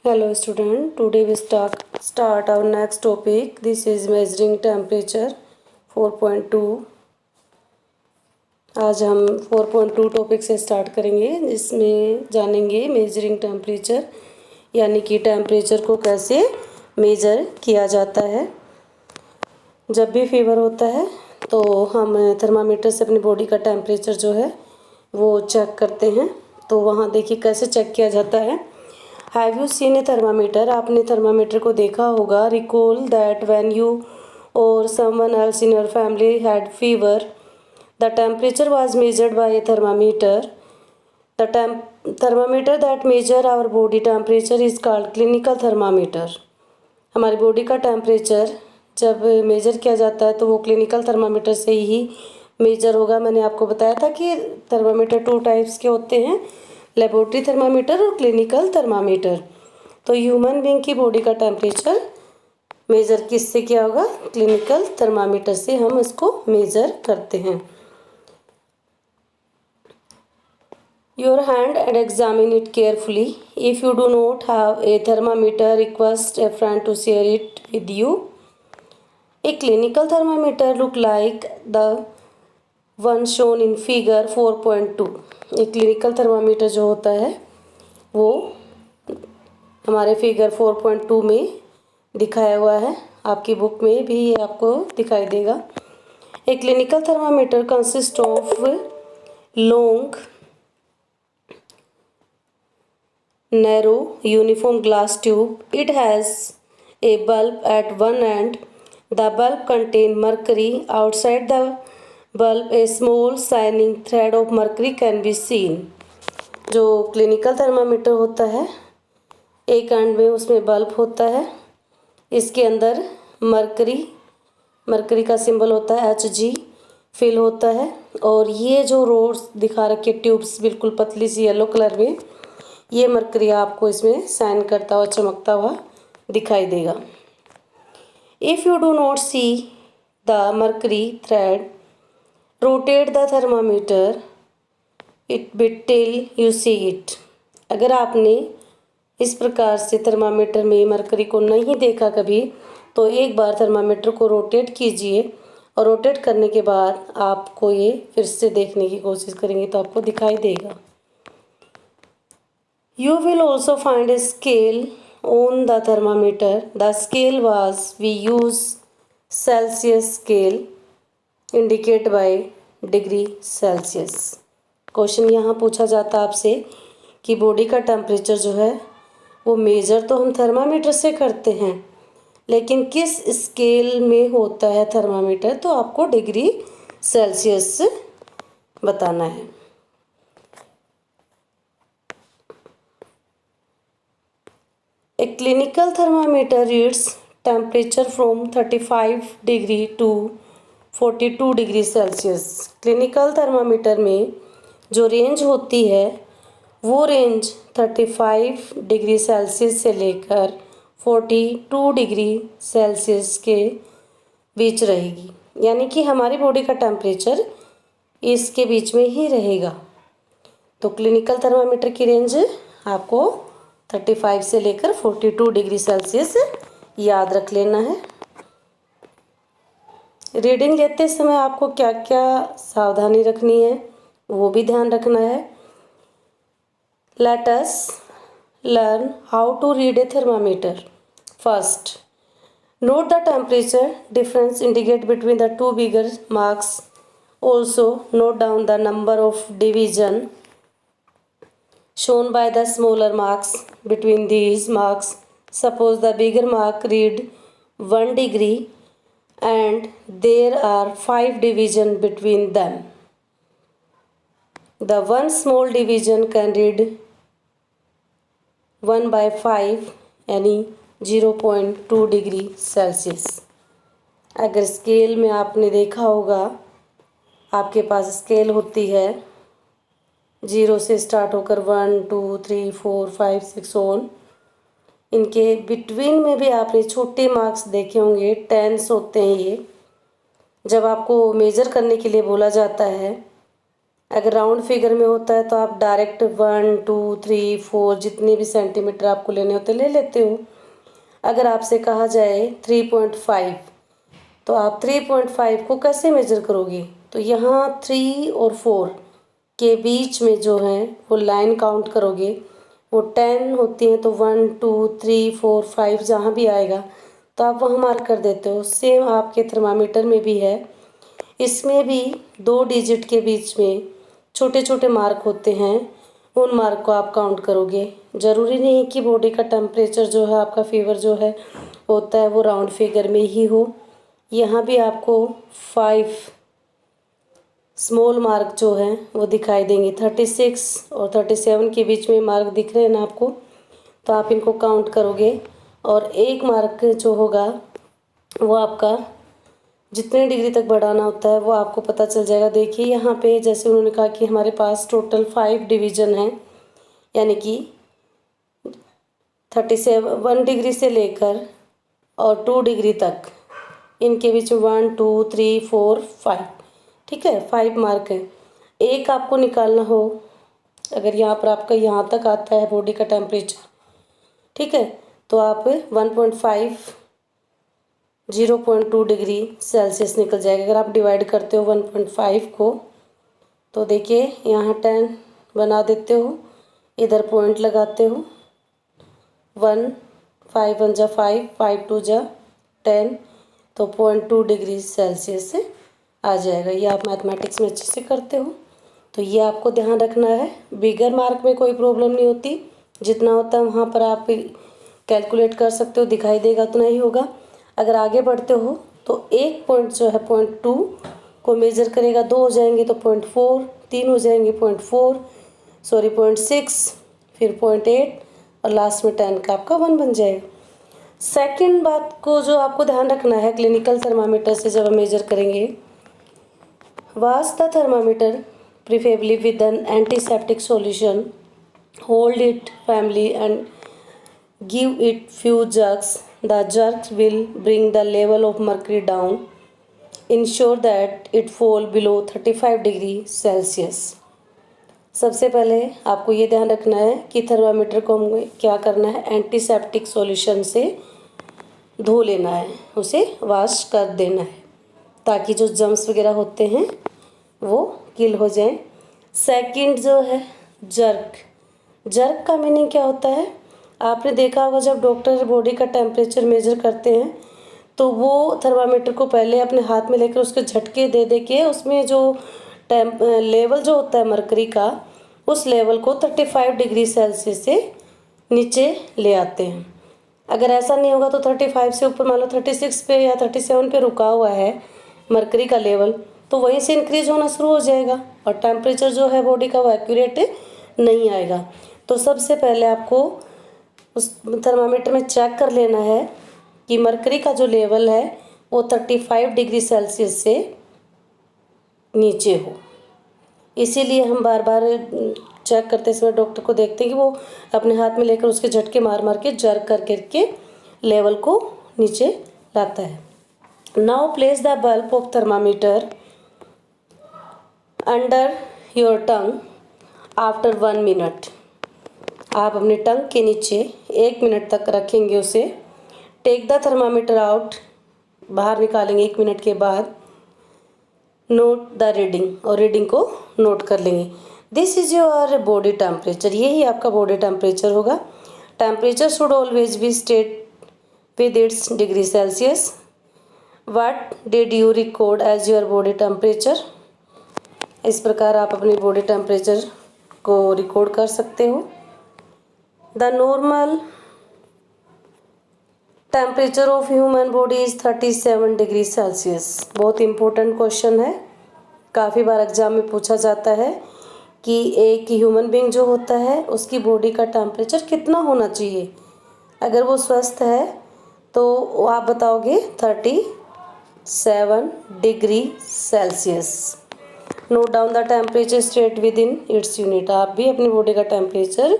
Hello student, today we start our next topic. This is measuring temperature 4.2. आज हम 4.2 topic से start करेंगे, जिसमें जानेंगे मेजरिंग टेम्परेचर यानी कि टेम्परेचर को कैसे मेज़र किया जाता है। जब भी फीवर होता है तो हम थर्मामीटर से अपनी बॉडी का टेम्परेचर जो है वो चेक करते हैं। तो वहाँ देखिए कैसे चेक किया जाता है। Have you seen a thermometer? आपने थर्मामीटर को देखा होगा। Recall that when you or someone else in your family had fever the temperature was measured by a thermometer. The thermometer that measure our body temperature is called clinical thermometer. हमारी body का temperature जब measure किया जाता है तो वो clinical thermometer से ही major होगा। मैंने आपको बताया था कि थर्मामीटर 2 टाइप्स के होते हैं, लेबोरेटरी थर्मामीटर और क्लिनिकल थर्मामीटर। तो ह्यूमन बीइंग की बॉडी का टेम्परेचर मेज़र किससे किया होगा? क्लिनिकल थर्मामीटर से हम इसको मेज़र करते हैं। Your hand and examine it carefully. If you do not have a thermometer, request a friend to share it with you. A clinical thermometer look like the one shown in figure 4.2। एक clinical thermometer जो होता है वो हमारे figure 4.2 में दिखाया हुआ है। आपकी बुक में भी ये आपको दिखाई देगा। ए clinical thermometer consist of long narrow uniform glass tube. It has a bulb at one end. The bulb contains mercury. Outside the bulb a small shining thread of mercury can be seen. जो clinical thermometer होता है, एक and में उसमें bulb होता है, इसके अंदर मरकरी का सिंबल होता है Hg फिल होता है। और ये जो रोड्स दिखा रखे ट्यूब्स बिल्कुल पतली सी येलो कलर में, ये मरकरी आपको इसमें शाइन करता हुआ चमकता हुआ दिखाई देगा। If you do not see the mercury thread, rotate the thermometer it bit till you see it. अगर आपने इस प्रकार से थर्मामीटर में मरकरी को नहीं देखा कभी, तो एक बार थर्मामीटर को रोटेट कीजिए और रोटेट करने के बाद आपको ये फिर से देखने की कोशिश करेंगे तो आपको दिखाई देगा। You will also find a scale on the thermometer. The scale we use Celsius scale indicate by degree Celsius. Question यहाँ पूछा जाता है आपसे कि बॉडी का टेम्परेचर जो है वो मेजर तो हम थर्मामीटर से करते हैं, लेकिन किस स्केल में होता है थर्मामीटर, तो आपको डिग्री सेल्सियस से बताना है। A clinical thermometer reads temperature from 35 degree to 42 degree Celsius. Clinical thermometer में जो रेंज होती है वो रेंज 35 डिग्री सेल्सियस से लेकर 42 डिग्री सेल्सियस के बीच रहेगी, यानी कि हमारी बॉडी का टेम्परेचर इसके बीच में ही रहेगा। तो क्लिनिकल थर्मामीटर की रेंज आपको 35 से लेकर 42 डिग्री सेल्सियस याद रख लेना है। रीडिंग लेते समय आपको क्या क्या सावधानी रखनी है वो भी ध्यान रखना है। Let us learn how to read a thermometer. First, note the temperature difference indicate between the two bigger marks. Also note down the number of division shown by the smaller marks between these marks. Suppose the bigger mark read 1 degree and there are 5 division between them. The one small division can read 1 by 5 यानी 0.2 degree Celsius. अगर scale में आपने देखा होगा, आपके पास scale होती है 0 से स्टार्ट होकर 1 2 3 4 5 6 ऑन, इनके बिटवीन में भी आपने छोटे मार्क्स देखे होंगे, टेंस होते हैं ये। जब आपको मेज़र करने के लिए बोला जाता है अगर राउंड फिगर में होता है तो आप डायरेक्ट 1 2 3 4 जितने भी सेंटीमीटर आपको लेने होते ले लेते हो। अगर आपसे कहा जाए 3.5 तो आप 3.5 को कैसे मेजर करोगे? तो यहाँ 3 और 4 के बीच में जो है वो लाइन काउंट करोगे, वो 10 होती है तो 1 2 3 4 5 जहाँ भी आएगा तो आप वहाँ मार्क कर देते हो। सेम आपके थर्मामीटर में भी है, इसमें भी 2 डिजिट के बीच में छोटे छोटे मार्क होते हैं, उन मार्क को आप काउंट करोगे। ज़रूरी नहीं कि बॉडी का टेम्परेचर जो है, आपका फीवर जो है होता है वो राउंड फिगर में ही हो। यहाँ भी आपको 5 स्मॉल मार्क जो है वो दिखाई देंगे। 36 और 37 के बीच में मार्क दिख रहे हैं ना आपको, तो आप इनको काउंट करोगे और एक मार्क जो होगा वो आपका जितने डिग्री तक बढ़ाना होता है वो आपको पता चल जाएगा। देखिए यहाँ पे जैसे उन्होंने कहा कि हमारे पास टोटल 5 डिवीज़न हैं, यानी कि 1 डिग्री से लेकर और 2 डिग्री तक, इनके बीच में 1 2 3 4 5, ठीक है, 5 मार्क है। एक आपको निकालना हो, अगर यहाँ पर आपका यहाँ तक आता है बॉडी का टेम्परेचर, ठीक है, तो आप 1.5 0.2 डिग्री सेल्सियस निकल जाएगा। अगर आप डिवाइड करते हो 1.5 को तो देखिए यहाँ 10 बना देते हो, इधर पॉइंट लगाते हो, 1 5 1 जा 5 5 2 जा 10, तो 0.2 डिग्री सेल्सियस से आ जाएगा। ये आप मैथमेटिक्स में अच्छे से करते हो तो ये आपको ध्यान रखना है। बिगर मार्क में कोई प्रॉब्लम नहीं होती, जितना होता है वहाँ पर आप कैलकुलेट कर सकते हो, दिखाई देगा उतना ही होगा। अगर आगे बढ़ते हो तो एक पॉइंट जो है 0.2 को मेज़र करेगा, 2 हो जाएंगे तो 0.4, 3 हो जाएंगे 0.4, सॉरी 0.6, फिर 0.8 और लास्ट में 10 का आपका 1 बन जाएगा। सेकंड बात को जो आपको ध्यान रखना है क्लिनिकल थर्मामीटर से जब हम मेजर करेंगे, wash the thermometer preferably with N antiseptic solution, hold it family and give it few jerks. The jerks will bring the level of mercury down. Ensure that it fall below 35 degree Celsius. सबसे पहले आपको ये ध्यान रखना है कि thermometer को हमें क्या करना है, एंटीसेप्टिक सॉल्यूशन से धो लेना है, उसे वॉश कर देना है ताकि जो जम्स वगैरह होते हैं वो किल हो जाएं। सेकंड जो है जर्क, जर्क का मीनिंग क्या होता है? आपने देखा होगा जब डॉक्टर बॉडी का टेम्परेचर मेजर करते हैं तो वो थर्मामीटर को पहले अपने हाथ में लेकर उसके झटके दे दे के उसमें जो लेवल जो होता है मरकरी का, उस लेवल को 35 डिग्री सेल्सियस से नीचे ले आते हैं। अगर ऐसा नहीं होगा तो 35 से ऊपर, मान लो 36 पे या 37 पे रुका हुआ है मरकरी का लेवल, तो वहीं से इंक्रीज होना शुरू हो जाएगा और टेम्परेचर जो है बॉडी का वो एक्यूरेट नहीं आएगा। तो सबसे पहले आपको उस थर्मामीटर में चेक कर लेना है कि मरकरी का जो लेवल है वो 35 डिग्री सेल्सियस से नीचे हो। इसीलिए हम बार बार चेक करते समय डॉक्टर को देखते हैं कि वो अपने हाथ में लेकर उसके झटके मार मार के जर्क कर करके लेवल को नीचे लाता है। Now place the bulb of thermometer under your tongue after 1 minute. आप अपने टंग के नीचे 1 मिनट तक रखेंगे उसे। टेक द थर्मामीटर आउट, बाहर निकालेंगे 1 मिनट के बाद। नोट द रीडिंग, और रीडिंग को नोट कर लेंगे। This is your body temperature, यही आपका बॉडी टेम्परेचर होगा। Temperature should always be state with its degree Celsius. What did you record as your body temperature? इस प्रकार आप अपनी बॉडी टेम्परेचर को रिकॉर्ड कर सकते हो। The normal temperature of human body is 37 degree Celsius. बहुत इम्पोर्टेंट क्वेश्चन है, काफ़ी बार एग्जाम में पूछा जाता है कि एक ह्यूमन बीइंग जो होता है उसकी बॉडी का टेम्परेचर कितना होना चाहिए। अगर वो स्वस्थ है तो आप बताओगे 37 degree Celsius. Note down the temperature state with in its unit. आप भी अपनी बॉडी का टेम्परेचर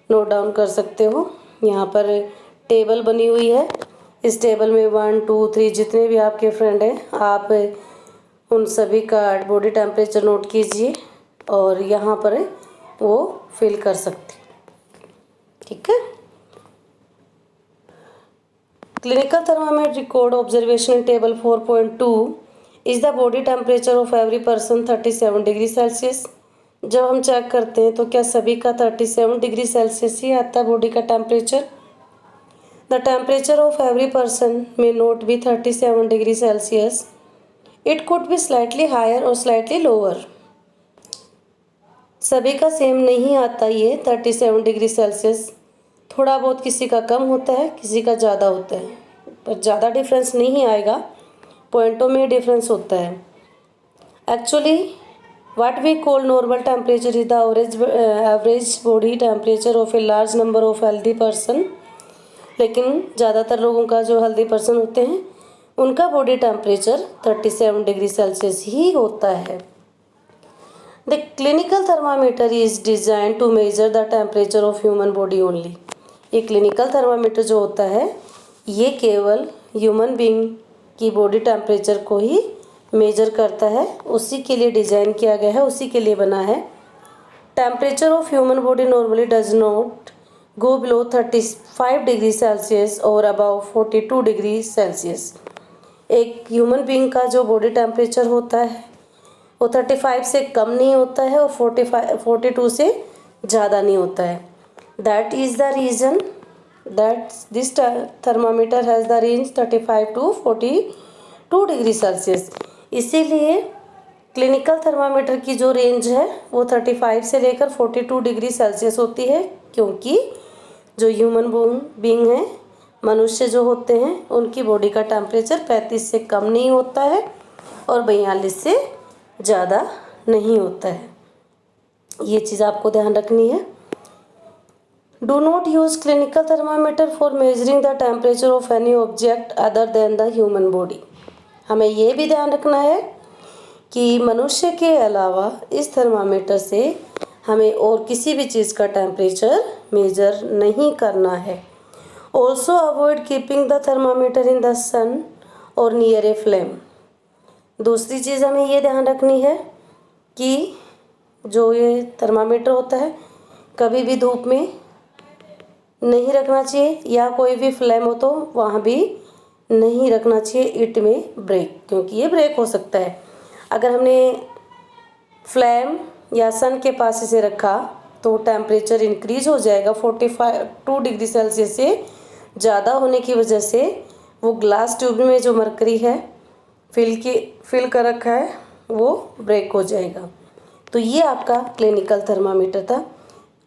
नोट डाउन कर सकते हो। यहाँ पर टेबल बनी हुई है, इस टेबल में 1 2 3 जितने भी आपके फ्रेंड हैं आप उन सभी का बॉडी टेम्परेचर नोट कीजिए। और यहाँ पर वो फिल कर सकते। ठीक है। Clinical thermometer record observation table 4.2 is the body temperature of every person 37 degree Celsius. जब हम चेक करते हैं तो क्या सभी का 37 डिग्री सेल्सियस ही आता है बॉडी का temperature. The temperature of every person may not be 37 degree Celsius, it could be slightly higher or slightly lower. सभी का सेम नहीं आता ये 37 डिग्री सेल्सियस, थोड़ा बहुत किसी का कम होता है, किसी का ज़्यादा होता है, पर ज़्यादा डिफरेंस नहीं आएगा, पॉइंटों में डिफरेंस होता है। Actually what we call normal temperature is the average body temperature of a large number of healthy person. लेकिन ज़्यादातर लोगों का जो हेल्दी पर्सन होते हैं उनका बॉडी टेम्परेचर 37 डिग्री सेल्सियस ही होता है। The clinical thermometer is design to measure the temperature of human body only. ये क्लिनिकल थर्मामीटर जो होता है ये केवल ह्यूमन बीइंग की बॉडी टेम्परेचर को ही मेजर करता है, उसी के लिए डिज़ाइन किया गया है, उसी के लिए बना है। Temperature of human body normally does not go below 35 degree Celsius or above 42 degree Celsius. एक ह्यूमन बीइंग का जो बॉडी टेम्परेचर होता है वो 35 से कम नहीं होता है और 42 से ज़्यादा नहीं होता है। That is the reason that this thermometer has the range 35 to 42 degree Celsius. इसीलिए क्लिनिकल थर्मामीटर की जो रेंज है वो 35 से लेकर 42 डिग्री सेल्सियस होती है, क्योंकि जो ह्यूमन बीइंग है, मनुष्य जो होते हैं, उनकी बॉडी का टेम्परेचर 35 से कम नहीं होता है और 42 से ज़्यादा नहीं होता है। ये चीज़ आपको ध्यान रखनी है। Do not use clinical thermometer for measuring the temperature of any object other than the human body. हमें ये भी ध्यान रखना है कि मनुष्य के अलावा इस थर्मामीटर से हमें और किसी भी चीज़ का टेम्परेचर मेजर नहीं करना है। Also avoid keeping the thermometer in the sun or near a flame. दूसरी चीज़ हमें ये ध्यान रखनी है कि जो ये थर्मामीटर होता है कभी भी धूप में नहीं रखना चाहिए, या कोई भी फ्लेम हो तो वहाँ भी नहीं रखना चाहिए। इट में ब्रेक, क्योंकि ये ब्रेक हो सकता है। अगर हमने फ्लेम या सन के पास इसे रखा तो टैम्परेचर इंक्रीज हो जाएगा 42 डिग्री सेल्सियस से ज़्यादा होने की वजह से वो ग्लास ट्यूब में जो मरकरी है फिल कर रखा है वो ब्रेक हो जाएगा। तो ये आपका क्लिनिकल थर्मामीटर था।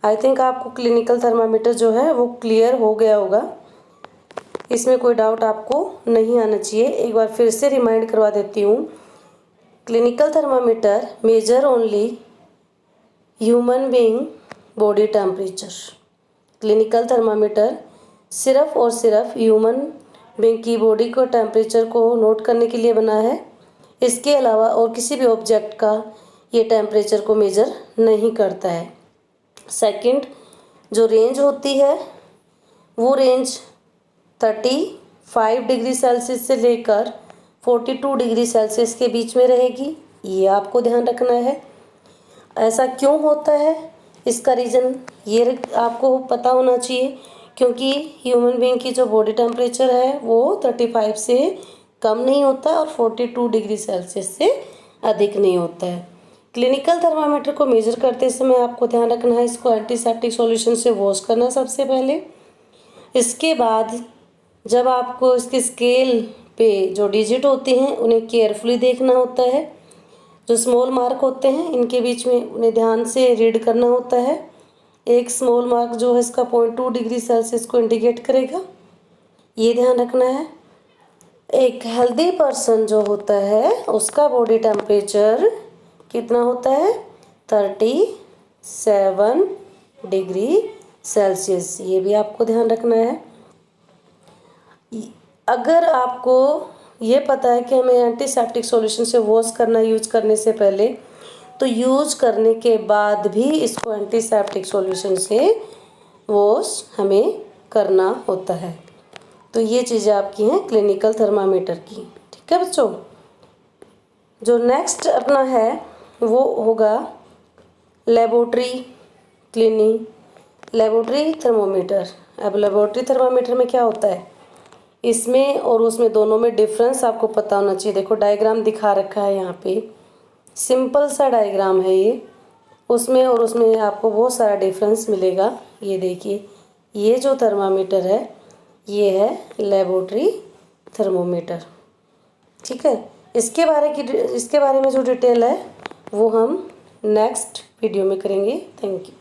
आई थिंक आपको क्लिनिकल थर्मामीटर जो है वो क्लियर हो गया होगा, इसमें कोई डाउट आपको नहीं आना चाहिए। एक बार फिर से रिमाइंड करवा देती हूँ। Clinical thermometer measure only human being body temperature. Clinical thermometer सिर्फ और सिर्फ ह्यूमन बीइंग की बॉडी को टेम्परेचर को नोट करने के लिए बना है। इसके अलावा और किसी भी ऑब्जेक्ट का ये टेम्परेचर को मेजर नहीं करता है। सेकंड, जो रेंज होती है वो रेंज 35 डिग्री सेल्सियस से लेकर 42 डिग्री सेल्सियस के बीच में रहेगी, ये आपको ध्यान रखना है। ऐसा क्यों होता है, इसका रीज़न ये आपको पता होना चाहिए, क्योंकि ह्यूमन बीइंग की जो बॉडी टेम्परेचर है वो 35 से कम नहीं होता और 42 डिग्री सेल्सियस से अधिक नहीं होता है। क्लिनिकल थर्मामीटर को मेजर करते समय आपको ध्यान रखना है इसको एंटीसेप्टिक सॉल्यूशन से वॉश करना सबसे पहले। इसके बाद जब आपको इसके स्केल पे जो डिजिट होते हैं उन्हें केयरफुली देखना होता है। जो स्मॉल मार्क होते हैं इनके बीच में उन्हें ध्यान से रीड करना होता है। एक स्मॉल मार्क जो है इसका 0.2 डिग्री सेल्सियस को इंडिकेट करेगा, ये ध्यान रखना है। एक हेल्दी पर्सन जो होता है उसका बॉडी टेम्परेचर कितना होता है, 37 डिग्री सेल्सियस, ये भी आपको ध्यान रखना है। अगर आपको ये पता है कि हमें एंटीसेप्टिक सॉल्यूशन से वॉश करना यूज करने से पहले, तो यूज करने के बाद भी इसको एंटीसेप्टिक सॉल्यूशन से वॉश हमें करना होता है। तो ये चीज़ें आपकी हैं क्लिनिकल थर्मामीटर की। ठीक है बच्चों, जो नेक्स्ट अपना है वो होगा लेबोरेटरी क्लीनिंग, लेबोरेटरी थर्मोमीटर। अब लेबोरेटरी थर्मामीटर में क्या होता है, इसमें और उसमें दोनों में डिफरेंस आपको पता होना चाहिए। देखो डायग्राम दिखा रखा है यहाँ पे, सिंपल सा डायग्राम है ये, उसमें और उसमें आपको बहुत सारा डिफरेंस मिलेगा। ये देखिए, ये जो थर्मामीटर है ये है लेबोरेटरी थर्मोमीटर। ठीक है, इसके बारे में जो डिटेल है वो हम नेक्स्ट वीडियो में करेंगे। Thank you.